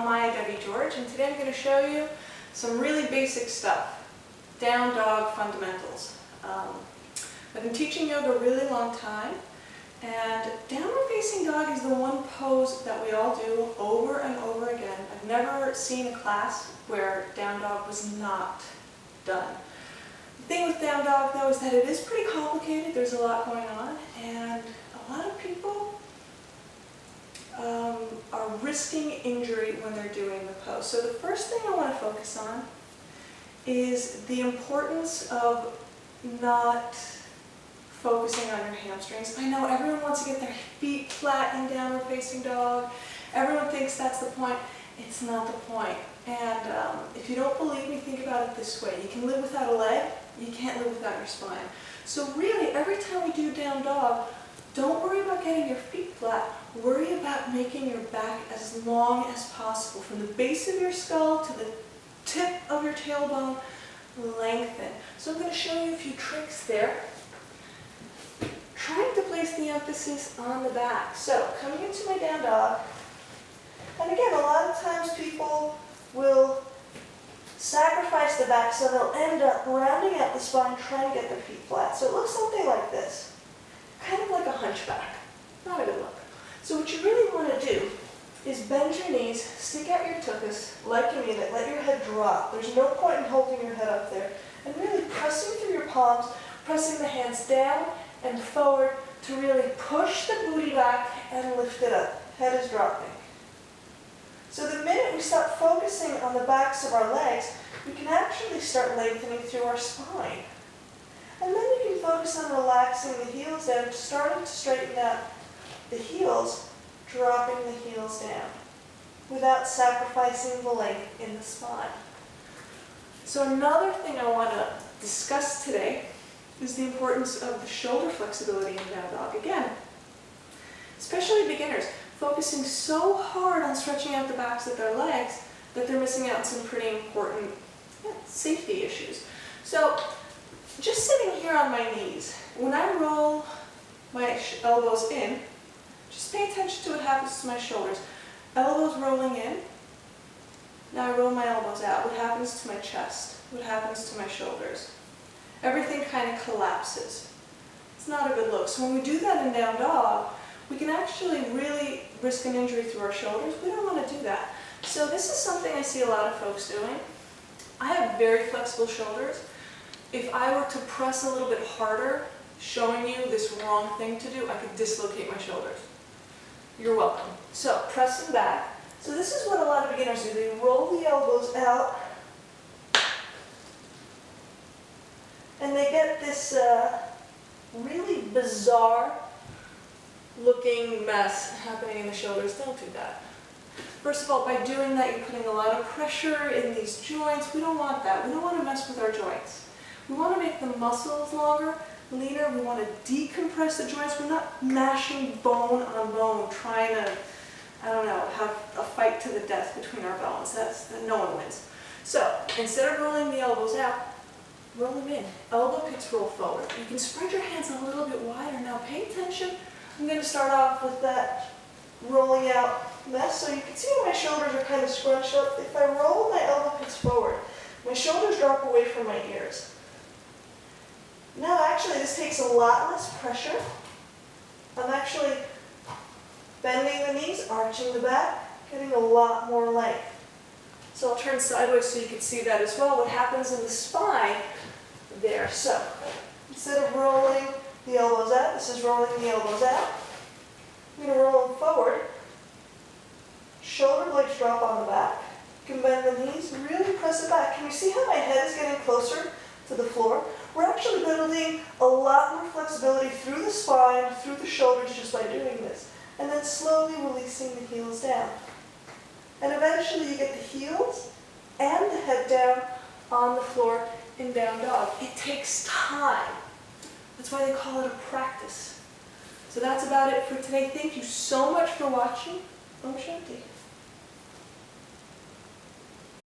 Devi, Georg, and today I'm going to show you some really basic stuff, down dog fundamentals. I've been teaching yoga a really long time, and downward facing dog is the one pose that we all do over and over again. I've never seen a class where down dog was not done. The thing with down dog though is that it is pretty complicated, there's a lot going on, and a lot of people are risking injury when they're doing the pose. So the first thing I want to focus on is the importance of not focusing on your hamstrings. I know everyone wants to get their feet flat in downward facing dog. Everyone thinks that's the point. It's not the point. And if you don't believe me, think about it this way. You can live without a leg, you can't live without your spine. So really, every time we do down dog, don't worry about getting your feet flat. Worry about making your back as long as possible. From the base of your skull to the tip of your tailbone, lengthen. So I'm going to show you a few tricks there. Trying to place the emphasis on the back. So coming into my down dog, and again, a lot of times people will sacrifice the back so they'll end up rounding out the spine trying to get their feet flat. So it looks something like this. Kind of like a hunchback. Not a good look. So what you really want to do is bend your knees, stick out your tuchus like you mean it, let your head drop. There's no point in holding your head up there. And really pressing through your palms, pressing the hands down and forward to really push the booty back and lift it up. Head is dropping. So the minute we start focusing on the backs of our legs, we can actually start lengthening through our spine. And then you can focus on relaxing the heels down, starting to straighten out the heels, dropping the heels down, without sacrificing the length in the spine. So another thing I want to discuss today is the importance of the shoulder flexibility in down dog. Again, especially beginners, focusing so hard on stretching out the backs of their legs that they're missing out on some pretty important safety issues. So just sitting here on my knees, when I roll my elbows in, just pay attention to what happens to my shoulders. Elbows rolling in, now I roll my elbows out. What happens to my chest? What happens to my shoulders? Everything kind of collapses. It's not a good look. So when we do that in down dog, we can actually really risk an injury through our shoulders. We don't want to do that. So this is something I see a lot of folks doing. I have very flexible shoulders. If I were to press a little bit harder, showing you this wrong thing to do, I could dislocate my shoulders. You're welcome. So pressing back. So this is what a lot of beginners do. They roll the elbows out and they get this really bizarre looking mess happening in the shoulders. Don't do that. First of all, by doing that, you're putting a lot of pressure in these joints. We don't want that. We don't want to mess with our joints. We want to make the muscles longer, leaner. We want to decompress the joints. We're not mashing bone on bone, trying to, I don't know, have a fight to the death between our bones. No one wins. So instead of rolling the elbows out, roll them in. Elbow pits roll forward. You can spread your hands a little bit wider. Now pay attention. I'm going to start off with that rolling out mess. So you can see my shoulders are kind of scrunched up. If I roll my elbow pits forward, my shoulders drop away from my ears. Now actually this takes a lot less pressure. I'm actually bending the knees, arching the back, getting a lot more length. So I'll turn sideways so you can see that as well, what happens in the spine there. So instead of rolling the elbows out, this is rolling the elbows out. I'm going to roll them forward. Shoulder blades drop on the back. You can bend the knees, really press it back. Can you see how my head is getting closer to the floor? We're actually building a lot more flexibility through the spine, through the shoulders just by doing this. And then slowly releasing the heels down. And eventually you get the heels and the head down on the floor in down dog. It takes time. That's why they call it a practice. So that's about it for today. Thank you so much for watching. Om Shanti.